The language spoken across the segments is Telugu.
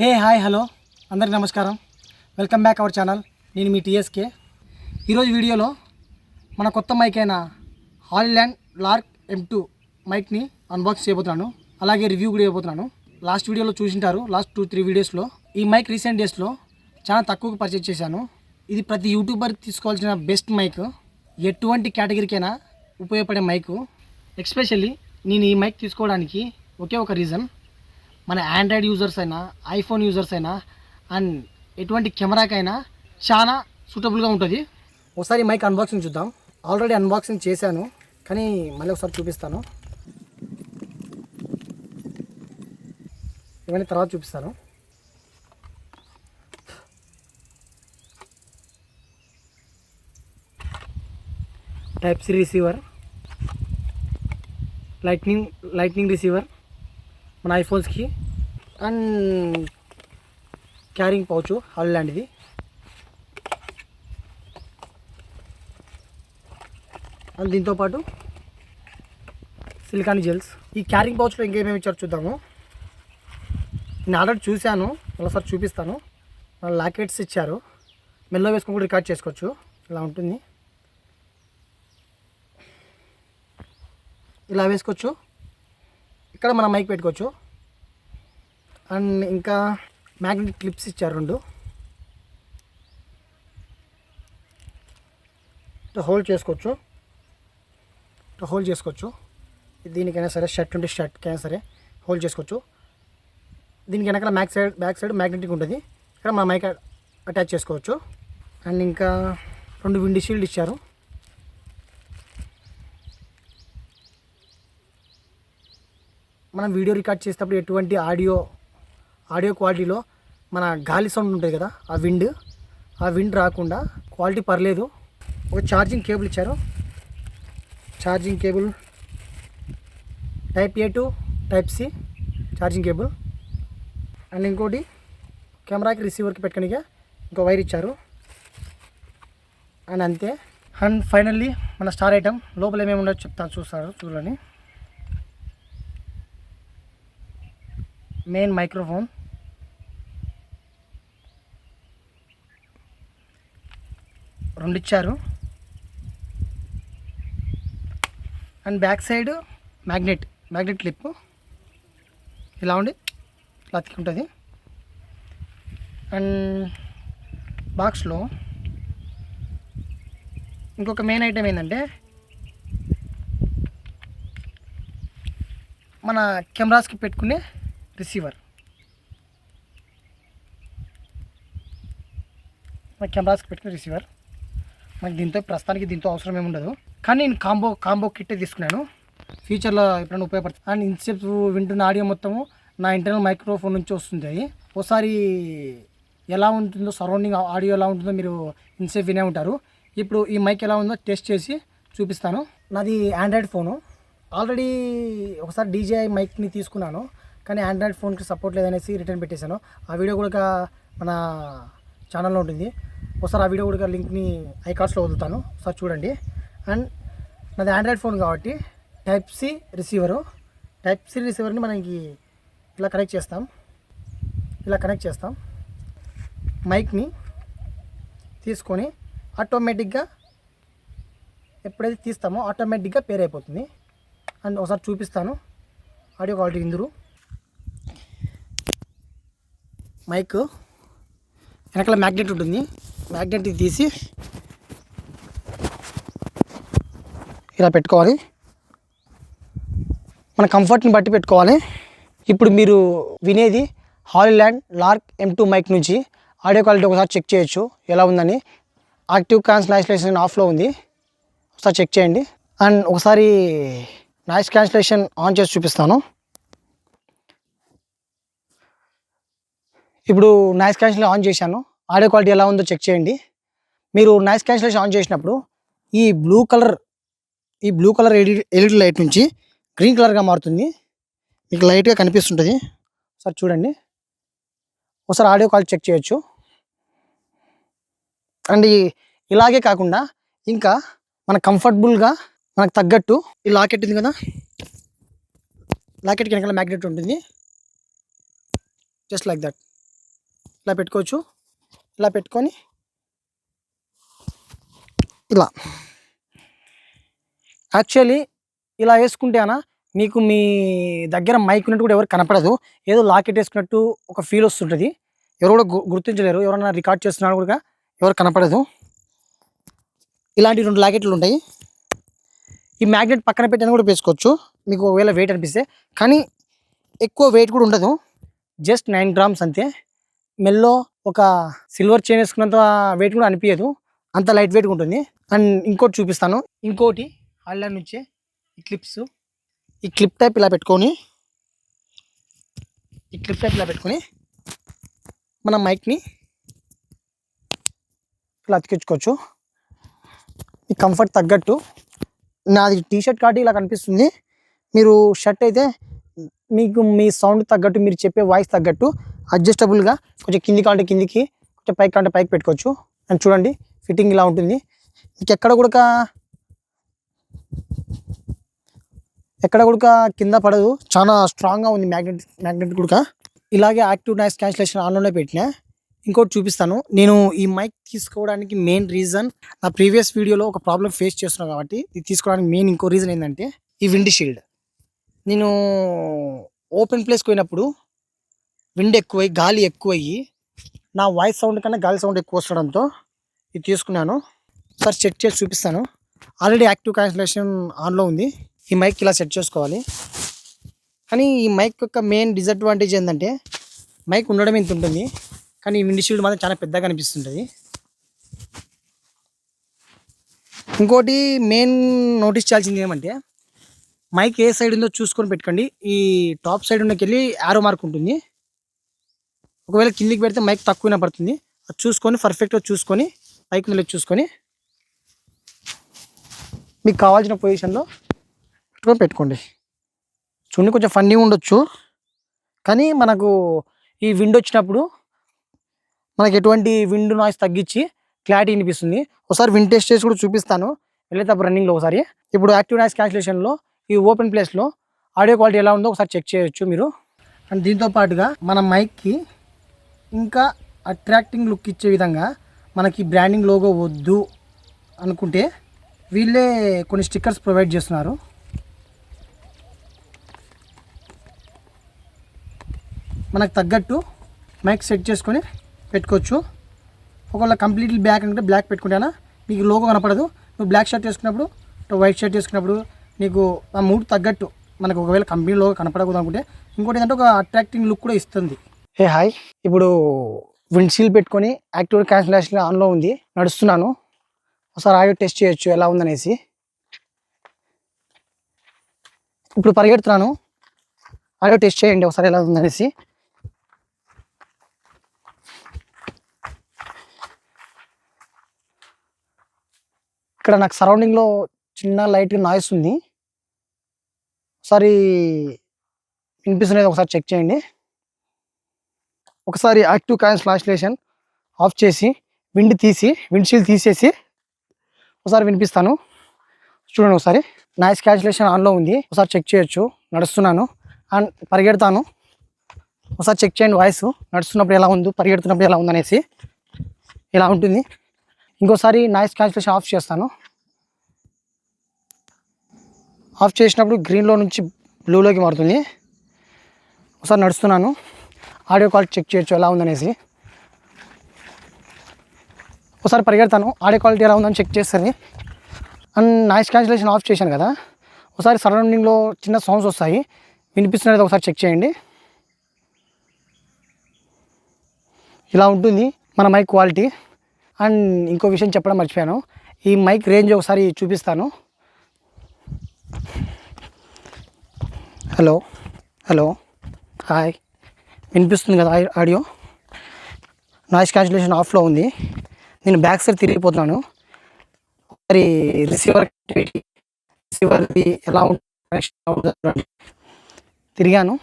హే హాయ్ హలో అందరికీ నమస్కారం. Welcome back our channel. నేను మీ టీఎస్కే. ఈరోజు వీడియోలో మన కొత్త మైక్ అయిన హాలీల్యాండ్ లార్క్ M2 మైక్ని అన్బాక్స్ చేయబోతున్నాను. అలాగే రివ్యూ కూడా చేయబోతున్నాను. లాస్ట్ వీడియోలో చూసింటారు, లాస్ట్ 2-3 వీడియోస్లో. ఈ మైక్ రీసెంట్ డేస్లో చాలా తక్కువకు పర్చేజ్ చేశాను. ఇది ప్రతి యూట్యూబర్ తీసుకోవాల్సిన బెస్ట్ మైక్. ఎటువంటి కేటగిరీకైనా ఉపయోగపడే మైకు. ఎస్పెషల్లీ నేను ఈ మైక్ తీసుకోవడానికి ఒకే ఒక రీజన్, మన ఆండ్రాయిడ్ యూజర్స్ అయినా ఐఫోన్ యూజర్స్ అయినా అండ్ ఎటువంటి కెమెరాకైనా చాలా సూటబుల్గా ఉంటుంది. ఒకసారి మైక్ అన్బాక్సింగ్ చూద్దాం. ఆల్రెడీ అన్బాక్సింగ్ చేశాను, కానీ మళ్ళీ ఒకసారి చూపిస్తాను. ఇవన్నీ తర్వాత చూపిస్తాను. Type C receiver, lightning receiver మన ఐఫోన్స్కి, అండ్ క్యారింగ్ పౌచ్ హాలీల్యాండ్ది. అండ్ దీంతోపాటు సిలికాన్ జెల్స్. ఈ క్యారింగ్ పౌచ్లో ఇంకేమేమి ఇచ్చారు చూద్దాము. నేను ఆల్రెడీ చూశాను, ఒకసారి చూపిస్తాను. లాకెట్స్ ఇచ్చారు, మెల్లో వేసుకొని కూడా రికార్డ్ చేసుకోవచ్చు. ఇలా ఉంటుంది, ఇలా వేసుకోవచ్చు. ఇక్కడ మన మైక్ పెట్టుకోవచ్చు. అండ్ ఇంకా మ్యాగ్నెటిక్ క్లిప్స్ ఇచ్చారు 2. హోల్డ్ చేసుకోవచ్చు. దీనికైనా సరే, షర్ట్ ఉంటే షర్ట్కైనా సరే హోల్డ్ చేసుకోవచ్చు. దీనికి వెనకాల బ్యాక్ సైడ్ మ్యాగ్నెటిక్ ఉంటుంది. ఇక్కడ మన మైక్ అటాచ్ చేసుకోవచ్చు. అండ్ ఇంకా 2 విండ్ షీల్డ్ ఇచ్చారు. మనం వీడియో రికార్డ్ చేసేటప్పుడు ఎటువంటి ఆడియో క్వాలిటీలో మన గాలి సౌండ్ ఉంటుంది కదా, ఆ విండ్ రాకుండా క్వాలిటీ పర్లేదు. ఒక ఛార్జింగ్ కేబుల్ ఇచ్చారు. Charging cable type A to type C charging cable. And ఇంకోటి కెమెరాకి రిసీవర్కి పెట్టుకోనిక ఇంకో వైర్ ఇచ్చారు. అండ్ అంతే. అండ్ ఫైనల్లీ మన స్టార్ ఐటమ్ లోపల ఏమేమి ఉండో చెప్తాను, చూడండి. మెయిన్ మైక్రోఫోన్, రెండు ఇచ్చారు. And back side magnet clip ఇలా ఉండి ఇలా అతికి. అండ్ బాక్స్లో ఇంకొక మెయిన్ ఐటమ్ ఏంటంటే మన కెమెరాస్కి పెట్టుకునే రిసీవర్. మనకి ప్రస్తుతానికి దీంతో అవసరం ఏమి ఉండదు, కానీ నేను కాంబో కిట్టే తీసుకున్నాను. ఫ్యూచర్లో ఎప్పుడైనా ఉపయోగపడుతుంది. అండ్ ఇన్సేపు వింటున్న ఆడియో మొత్తము నా ఇంటర్నల్ మైక్రోఫోన్ నుంచి వస్తుంది. అది ఒకసారి ఎలా ఉంటుందో, సరౌండింగ్ ఆడియో ఎలా ఉంటుందో మీరు ఇన్సేపు వినే ఉంటారు. ఇప్పుడు ఈ మైక్ ఎలా ఉందో టెస్ట్ చేసి చూపిస్తాను. నాది ఆండ్రాయిడ్ ఫోను. ఆల్రెడీ ఒకసారి DJI మైక్ని తీసుకున్నాను, కానీ ఆండ్రాయిడ్ ఫోన్కి సపోర్ట్ లేదనేసి రిటర్న్ పెట్టేశాను. ఆ వీడియో కూడా మన ఛానల్లో ఉంటుంది. ఒకసారి ఆ వీడియో కూడా లింక్ని ఐకార్డ్స్లో వదులుతాను, ఒకసారి చూడండి. అండ్ నాది ఆండ్రాయిడ్ ఫోన్ కాబట్టి టైప్ సి రిసీవర్ని మనకి ఇలా కనెక్ట్ చేస్తాం. మైక్ని తీసుకొని ఆటోమేటిక్గా ఎప్పుడైతే తీస్తామో ఆటోమేటిక్గా పేర్ అయిపోతుంది. అండ్ ఒకసారి చూపిస్తాను ఆడియో క్వాలిటీ. ఇందులో మైక్ వెనకాల మ్యాగ్నెట్ ఉంటుంది. మ్యాగ్నెట్ని తీసి ఇలా పెట్టుకోవాలి. మన కంఫర్ట్ని బట్టి పెట్టుకోవాలి. ఇప్పుడు మీరు వినేది హాలీల్యాండ్ లార్క్ M2 మైక్ నుంచి ఆడియో క్వాలిటీ ఒకసారి చెక్ చేయొచ్చు ఎలా ఉందని. యాక్టివ్ క్యాన్సిలేషన్ ఆఫ్లో ఉంది, ఒకసారి చెక్ చేయండి. అండ్ ఒకసారి నాయిస్ క్యాన్సిలేషన్ ఆన్ చేసి చూపిస్తాను. ఇప్పుడు నాయిస్ క్యాన్సిలేషన్ ఆన్ చేశాను. ఆడియో క్వాలిటీ ఎలా ఉందో చెక్ చేయండి. మీరు నాయిస్ క్యాన్సిలేషన్ ఆన్ చేసినప్పుడు ఈ బ్లూ కలర్ ఎల్ఈడి లైట్ నుంచి గ్రీన్ కలర్గా మారుతుంది. మీకు లైట్గా కనిపిస్తుంటుంది, ఒకసారి చూడండి. ఒకసారి ఆడియో క్వాలిటీ చెక్ చేయొచ్చు. అండ్ ఇలాగే కాకుండా ఇంకా మన కంఫర్టబుల్గా మనకు తగ్గట్టు ఈ లాకెట్ ఉంది కదా, లాకెట్కి వెనకాల మ్యాగ్నెట్ ఉంటుంది, జస్ట్ లైక్ దట్. ఇలా పెట్టుకోవచ్చు. ఇలా పెట్టుకొని ఇలా యాక్చువల్లీ ఇలా వేసుకుంటే అన్న మీకు మీ దగ్గర మైక్ ఉన్నట్టు కూడా ఎవరు కనపడదు. ఏదో లాకెట్ వేసుకున్నట్టు ఒక ఫీల్ వస్తుంటుంది. ఎవరు కూడా గుర్తించలేరు. ఎవరైనా రికార్డ్ చేస్తున్నారు కూడా ఎవరు కనపడదు. ఇలాంటి 2 లాకెట్లు ఉంటాయి. ఈ మ్యాగ్నెట్ పక్కన పెట్టని కూడా వేసుకోవచ్చు మీకు ఒకవేళ వెయిట్ అనిపిస్తే. కానీ ఎక్కువ వెయిట్ కూడా ఉండదు. జస్ట్ 9 గ్రామ్స్ అంతే. మెల్లో ఒక సిల్వర్ చైన్ వేసుకున్నంత వెయిట్ కూడా అనిపించదు. అంత లైట్ వెయిట్గా ఉంటుంది. అండ్ ఇంకోటి చూపిస్తాను. ఇంకోటి ఆన్లైన్ నుంచే ఈ క్లిప్స్, ఈ క్లిప్ టైప్ ఇలా పెట్టుకొని మన మైక్ని ఇలా అతికించుకోవచ్చు. ఈ కంఫర్ట్ తగ్గట్టు. నాది టీషర్ట్ కాబట్టి ఇలా కనిపిస్తుంది. మీరు షర్ట్ అయితే మీకు మీ సౌండ్ తగ్గట్టు, మీరు చెప్పే వాయిస్ తగ్గట్టు అడ్జస్టబుల్గా కొంచెం కిందికి అంటే కిందికి, కొంచెం పైకి అంటే పైకి పెట్టుకోవచ్చు. అండ్ చూడండి ఫిట్టింగ్ ఇలా ఉంటుంది. మీకు ఎక్కడ కూడా కింద పడదు. చాలా స్ట్రాంగ్గా ఉంది మ్యాగ్నెట్ కూడా. ఇలాగే యాక్టివ్ నాయిస్ క్యాన్సిలేషన్ ఆన్లోనే పెట్టినా. ఇంకోటి చూపిస్తాను. నేను ఈ మైక్ తీసుకోవడానికి మెయిన్ రీజన్, నా ప్రీవియస్ వీడియోలో ఒక ప్రాబ్లం ఫేస్ చేస్తున్నాను కాబట్టి ఇది తీసుకోవడానికి మెయిన్ ఇంకో రీజన్ ఏంటంటే ఈ విండ్ షీల్డ్. నేను ఓపెన్ ప్లేస్కి పోయినప్పుడు విండ్ ఎక్కువై, గాలి ఎక్కువయ్యి నా వాయిస్ సౌండ్ కన్నా గాలి సౌండ్ ఎక్కువ వస్తడంతో ఇది తీసుకున్నాను. సార్ సెట్ చేసి చూపిస్తాను. ఆల్రెడీ యాక్టివ్ క్యాన్సిలేషన్ ఆన్లో ఉంది. ఈ మైక్ ఇలా సెట్ చేసుకోవాలి. కానీ ఈ మైక్ యొక్క మెయిన్ డిసడ్వాంటేజ్ ఏంటంటే మైక్ ఉండడం ఇంత ఉంటుంది, కానీ ఈ విండ్ షీల్డ్ మాత్రం చాలా పెద్దగా అనిపిస్తుంటుంది. ఇంకోటి మెయిన్ నోటీస్ చేయాల్సింది ఏమంటే మైక్ ఏ సైడ్ ఉందో చూసుకొని పెట్టుకోండి. ఈ టాప్ సైడ్ ఉన్నకెళ్ళి యారో మార్క్ ఉంటుంది. ఒకవేళ కిందికి పెడితే మైక్ తక్కువ వినపడుతుంది. అది చూసుకొని పర్ఫెక్ట్గా చూసుకొని మైక్ మీద చూసుకొని మీకు కావాల్సిన పొజిషన్లో పెట్టుకోండి. చూడండి కొంచెం ఫన్నీగా ఉండొచ్చు, కానీ మనకు ఈ విండ్ వచ్చినప్పుడు మనకి ఎటువంటి విండ్ నాయిస్ తగ్గించి క్లారిటీ వినిపిస్తుంది. ఒకసారి విండ్ టెస్ట్ చేసి కూడా చూపిస్తాను వెళ్ళేటప్పుడు రన్నింగ్లో ఒకసారి. ఇప్పుడు యాక్టివ్ నాయిస్ క్యాన్సిలేషన్లో ఈ ఓపెన్ ప్లేస్లో ఆడియో క్వాలిటీ ఎలా ఉందో ఒకసారి చెక్ చేయొచ్చు మీరు. అండ్ దీంతో పాటుగా మన మైక్కి ఇంకా అట్రాక్టింగ్ లుక్ ఇచ్చే విధంగా మనకి బ్రాండింగ్ లోగో వద్దు అనుకుంటే వీళ్ళే కొన్ని స్టిక్కర్స్ ప్రొవైడ్ చేస్తున్నారు. మనకు తగ్గట్టు మైక్ సెట్ చేసుకొని పెట్టుకోవచ్చు. ఒకవేళ కంప్లీట్లీ బ్లాక్ అంటే బ్లాక్ పెట్టుకుంటేనా మీకు లోగో కనపడదు. నువ్వు బ్లాక్ షర్ట్ వేసుకున్నప్పుడు, వైట్ షర్ట్ వేసుకున్నప్పుడు నీకు ఆ మూడ్ తగ్గట్టు మనకు ఒకవేళ కంపెనీ లోగో కనపడకూడదు అనుకుంటే ఇంకోటి ఏంటంటే ఒక అట్రాక్టింగ్ లుక్ కూడా ఇస్తుంది. హే హాయ్, ఇప్పుడు విండ్ షీల్డ్ పెట్టుకొని యాక్టివ్ క్యాన్సిలేషన్ ఆన్లో ఉంది, నడుస్తున్నాను. ఒకసారి ఆడియో టెస్ట్ చేయొచ్చు ఎలా ఉందనేసి. ఇప్పుడు పరిగెడుతున్నాను, ఆడియో టెస్ట్ చేయండి ఒకసారి ఎలా ఉందనేసి. ఇక్కడ నాకు సరౌండింగ్లో చిన్న లైట్ నాయిస్ ఉంది. ఒకసారి వినిపిస్తున్నది ఒకసారి చెక్ చేయండి. ఒకసారి యాక్టివ్ క్యాన్సిలేషన్ ఆఫ్ చేసి విండ్ షీల్డ్ తీసేసి ఒకసారి వినిపిస్తాను. చూడండి ఒకసారి. నాయిస్ క్యాన్సిలేషన్ ఆన్లో ఉంది, ఒకసారి చెక్ చేయొచ్చు. నడుస్తున్నాను అండ్ పరిగెడతాను. ఒకసారి చెక్ చేయండి వాయిస్ నడుస్తున్నప్పుడు ఎలా ఉందో, పరిగెడుతున్నప్పుడు ఎలా ఉందనేసి. ఇలా ఉంటుంది. ఇంకోసారి నాయిస్ క్యాన్సిలేషన్ ఆఫ్ చేస్తాను. ఆఫ్ చేసినప్పుడు గ్రీన్లో నుంచి బ్లూలోకి మారుతుంది. ఒకసారి నడుస్తున్నాను, ఆడియో క్వాలిటీ చెక్ చేయొచ్చు ఎలా ఉందనేసి. ఒకసారి పరిగెడతాను, ఆడియో క్వాలిటీ ఎలా ఉందని చెక్ చేస్తుంది. అండ్ నాయిస్ క్యాన్సిలేషన్ ఆఫ్ చేశాను కదా, ఒకసారి సరౌండింగ్లో చిన్న సౌండ్స్ వస్తాయి, వినిపిస్తున్నది ఒకసారి చెక్ చేయండి. ఇలా ఉంటుంది మన మైక్ క్వాలిటీ. అండ్ ఇంకో విషయం చెప్పడం మర్చిపోయాను, ఈ మైక్ రేంజ్ ఒకసారి చూపిస్తాను. హలో హలో హాయ్, వినిపిస్తుంది కదా ఆడియో? నాయిస్ క్యాన్సిలేషన్ ఆఫ్లో ఉంది. నేను బ్యాక్ సైడ్ తిరిగిపోతున్నాను. మరి రిసీవర్ది ఎలా ఉంటుంది తిరిగాను.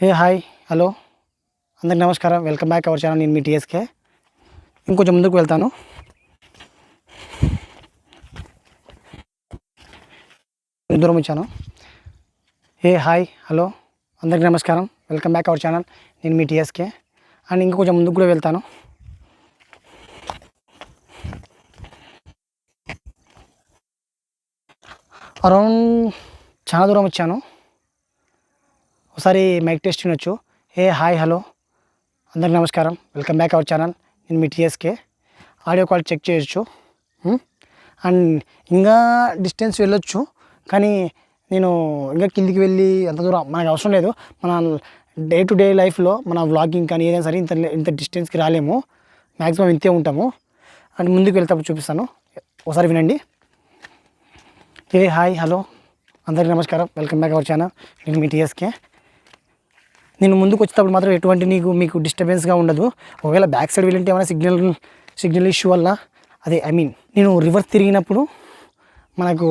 హే హాయ్ హలో అందరికి నమస్కారం, వెల్కమ్ బ్యాక్ అవర్ ఛానల్. నేను మీ టీఎస్కే. ఇంకొంచెం ముందుకు వెళ్తాను. దూరం వచ్చాను. హే హాయ్ హలో అందరికి నమస్కారం, వెల్కమ్ బ్యాక్ అవర్ ఛానల్. నేను మీ టీఎస్కే. అండ్ ఇంకా కొంచెం ముందుకు కూడా వెళ్తాను. అరౌండ్ చాలా దూరం వచ్చాను. ఒకసారి మైక్ టెస్ట్ వినొచ్చు. హాయ్ హలో అందరికి నమస్కారం, వెల్కమ్ బ్యాక్ అవర్ ఛానల్. నేను మీ టీఎస్కే. ఆడియో క్వాలిటీ చెక్ చేయొచ్చు. అండ్ ఇంకా డిస్టెన్స్ వెళ్ళొచ్చు, కానీ నేను ఇంకా కిందికి వెళ్ళి అంత దూరం మనకు అవసరం లేదు. మన డే టు డే లైఫ్లో మన వ్లాగింగ్ కానీ ఏదైనా సరే ఇంత డిస్టెన్స్కి రాలేము. మ్యాక్సిమం ఇంతే ఉంటాము. అండ్ ముందుకు వెళ్తాము, చూపిస్తాను, ఒకసారి వినండి. హాయ్ హలో అందరికీ నమస్కారం, వెల్కమ్ బ్యాక్ అవర్ ఛానల్. నేను మీ టీఎస్కే. నేను ముందుకు వచ్చేటప్పుడు మాత్రం ఎటువంటి మీకు డిస్టర్బెన్స్గా ఉండదు. ఒకవేళ బ్యాక్ సైడ్ వెళ్ళింటే ఏమైనా సిగ్నల్ ఇష్యూ వల్ల అదే నేను రివర్స్ తిరిగినప్పుడు మనకు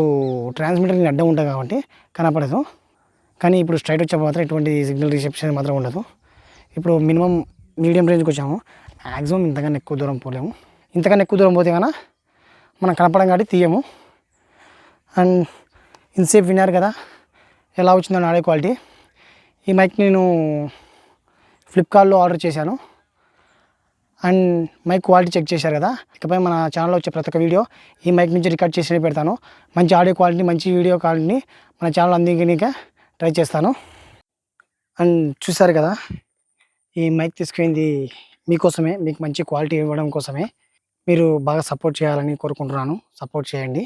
ట్రాన్స్మిటర్ అడ్డం ఉంటుంది కాబట్టి కనపడదు. కానీ ఇప్పుడు స్ట్రైట్ వచ్చే మాత్రం ఎటువంటి సిగ్నల్ రిసెప్షన్ మాత్రం ఉండదు. ఇప్పుడు మినిమం మీడియం రేంజ్కి వచ్చాము. మ్యాక్సిమం ఇంతకన్నా ఎక్కువ దూరం పోలేము. ఇంతకన్నా ఎక్కువ దూరం పోతే కన్నా మనం కనపడం కాబట్టి తీయము. అండ్ ఇంతసేపు విన్నారు కదా ఎలా వచ్చిందని ఆడియో క్వాలిటీ. ఈ మైక్ నేను ఫ్లిప్కార్ట్లో ఆర్డర్ చేశాను. అండ్ మైక్ క్వాలిటీ చెక్ చేశారు కదా. ఇకపై మన ఛానల్లో వచ్చే ప్రతి ఒక్క వీడియో ఈ మైక్ నుంచి రికార్డ్ చేసి పెడతాను. మంచి ఆడియో క్వాలిటీ, మంచి వీడియో క్వాలిటీని మన ఛానల్ అందించడానికి ట్రై చేస్తాను. అండ్ చూసారు కదా, ఈ మైక్ తీసుకుపోయింది మీకోసమే, మీకు మంచి క్వాలిటీ ఇవ్వడం కోసమే. మీరు బాగా సపోర్ట్ చేయాలని కోరుకుంటున్నాను. సపోర్ట్ చేయండి.